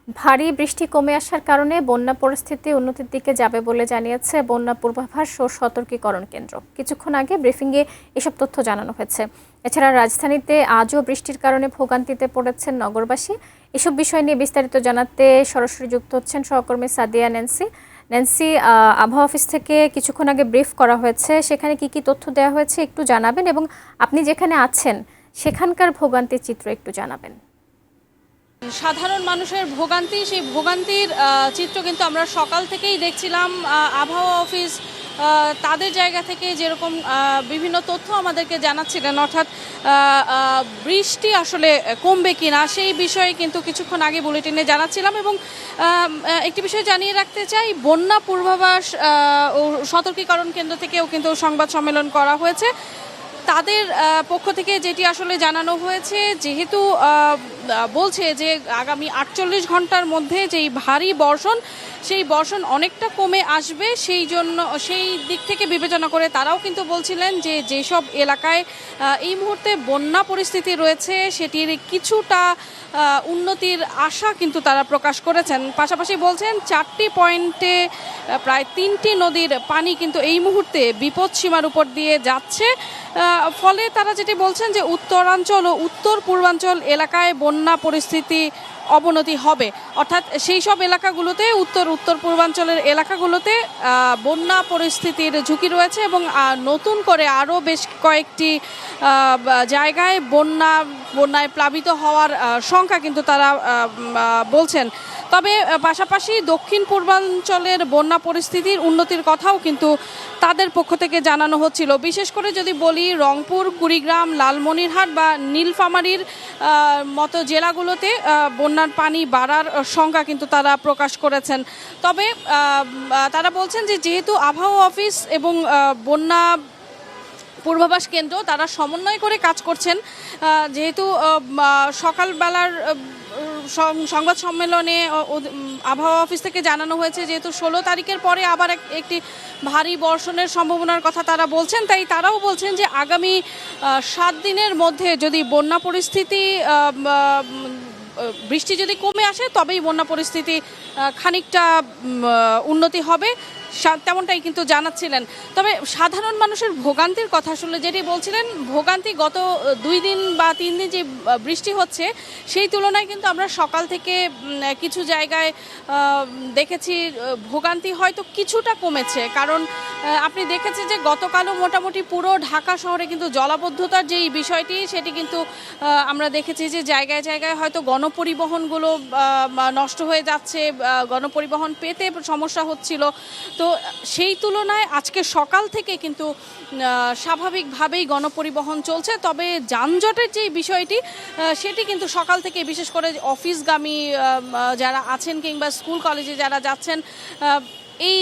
ভারী বৃষ্টি কমে আসার কারণে বন্যা পরিস্থিতি উন্নতির দিকে যাবে বলে জানিয়েছে বন্যা পূর্বাভাস ও সতর্কীকরণ কেন্দ্র। কিছুক্ষণ আগে ব্রিফিংয়ে এসব তথ্য জানানো হয়েছে। এছাড়া রাজধানীতে আজও বৃষ্টির কারণে ভোগান্তিতে পড়েছেন নগরবাসী। এসব বিষয় নিয়ে বিস্তারিত জানাতে সরাসরি যুক্ত হচ্ছেন সহকর্মী সাদিয়া ন্যান্সি। ন্যান্সি, আবহাওয়া অফিস থেকে কিছুক্ষণ আগে ব্রিফ করা হয়েছে, সেখানে কি কি তথ্য দেওয়া হয়েছে একটু জানাবেন, এবং আপনি যেখানে আছেন সেখানকার ভোগান্তির চিত্র একটু জানাবেন। সাধারণ মানুষের ভোগান্তি, সেই ভোগান্তির চিত্র কিন্তু আমরা সকাল থেকেই দেখছিলাম। আবহাওয়া অফিস তাদের জায়গা থেকে যেরকম বিভিন্ন তথ্য আমাদেরকে জানাচ্ছিলেন, অর্থাৎ বৃষ্টি আসলে কমবে কিনা সেই বিষয়ে কিন্তু কিছুক্ষণ আগে বুলেটিনে জানাচ্ছিলাম। এবং একটি বিষয় জানিয়ে রাখতে চাই, বন্যা পূর্বাভাস ও সতর্কীকরণ কেন্দ্র থেকেও কিন্তু সংবাদ সম্মেলন করা হয়েছে। তাদের পক্ষ থেকে যেটি আসলে জানানো হয়েছে, যেহেতু বলছে যে আগামী 48 ঘন্টার মধ্যে যেই ভারী বর্ষণ, সেই বর্ষণ অনেকটা কমে আসবে, সেই দিক থেকে বিবেচনা করে তারাও কিন্তু বলছিলেন যে যেসব এলাকায় এই মুহূর্তে বন্যা পরিস্থিতি রয়েছে সেটির কিছুটা উন্নতির আশা কিন্তু তারা প্রকাশ করেছেন। পাশাপাশি বলছেন 4টি পয়েন্টে প্রায় 3টি নদীর পানি কিন্তু এই মুহূর্তে বিপদসীমার উপর দিয়ে যাচ্ছে। ফলে তারা যেটি বলছেন যে উত্তরাঞ্চল ও উত্তর পূর্বাঞ্চল এলাকায় বন্যা পরিস্থিতি অবনতি হবে, অর্থাৎ সেই সব এলাকাগুলোতে উত্তর পূর্বাঞ্চলের এলাকাগুলোতে বন্যা পরিস্থিতির ঝুঁকি রয়েছে। এবং নতুন করে আরও বেশ কয়েকটি জায়গায় বন্যায় প্লাবিত হওয়ার সংখ্যা কিন্তু তারা বলছেন। তবে পাশাপাশি দক্ষিণ পূর্বাঞ্চলের বন্যা পরিস্থিতির উন্নতির কথাও কিন্তু তাদের পক্ষ থেকে জানানো হচ্ছিল। বিশেষ করে যদি বলি, রংপুর, কুড়িগ্রাম, লালমনিরহাট বা নীলফামারীর মতো জেলাগুলোতে বন্যার পানি বাড়ার সংখ্যা কিন্তু তারা প্রকাশ করেছেন। তবে তারা বলছেন যে যেহেতু আবহাওয়া অফিস এবং বন্যা পূর্বাভাস কেন্দ্র তারা সমন্বয় করে কাজ করছেন, যেহেতু সকালবেলার সংবাদ সম্মেলনে আবহাওয়া অফিস থেকে জানানো হয়েছে যেহেতু 16 তারিখের পরে আবার একটি ভারী বর্ষণের সম্ভাবনার কথা তারা বলছেন, তাই তারাও বলছেন যে আগামী 7 দিনের মধ্যে যদি বন্যা পরিস্থিতি বৃষ্টি যদি কমে আসে তবেই বন্যা পরিস্থিতি খানিকটা উন্নতি হবে, তেমনটাই কিন্তু জানাচ্ছিলেন। তবে সাধারণ মানুষের ভোগান্তির কথা শুনলে যেটি বলছিলেন, ভোগান্তি গত 2 দিন বা 3 দিন যে বৃষ্টি হচ্ছে সেই তুলনায় কিন্তু আমরা সকাল থেকে কিছু জায়গায় দেখেছি ভোগান্তি হয়তো কিছুটা কমেছে। কারণ আপনি দেখেছেন যে গতকালও মোটামুটি পুরো ঢাকা শহরে কিন্তু জলাবদ্ধতার যেই বিষয়টি সেটি কিন্তু আমরা দেখেছি যে জায়গায় জায়গায় হয়তো গণপরিবহনগুলো নষ্ট হয়ে যাচ্ছে, গণপরিবহন পেতে সমস্যা হচ্ছিল। তো সেই তুলনায় আজকে সকাল থেকে কিন্তু স্বাভাবিকভাবেই গণপরিবহন চলছে। তবে যানজটের যে বিষয়টি সেটি কিন্তু সকাল থেকে, বিশেষ করে অফিসগামী যারা আছেন কিংবা স্কুল কলেজে যারা যাচ্ছেন, এই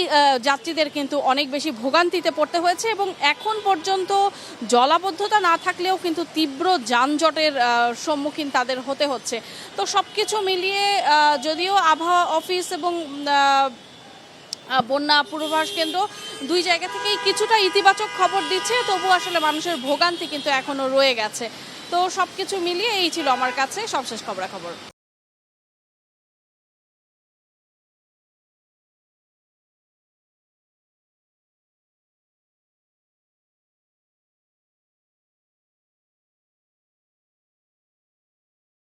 যাত্রীদের কিন্তু অনেক বেশি ভোগান্তিতে পড়তে হয়েছে। এবং এখন পর্যন্ত জলাবদ্ধতা না থাকলেও কিন্তু তীব্র যানজটের সম্মুখীন তাদের হতে হচ্ছে। তো সব কিছু মিলিয়ে যদিও আবহাওয়া অফিস এবং বন্যা পূর্বাভাস কেন্দ্র দুই জায়গা থেকেই কিছুটা ইতিবাচক খবর দিচ্ছে, তবু আসলে মানুষের ভোগান্তি কিন্তু এখনও রয়ে গেছে। তো সব কিছু মিলিয়ে এই ছিল আমার কাছে সবশেষ খবরাখবর।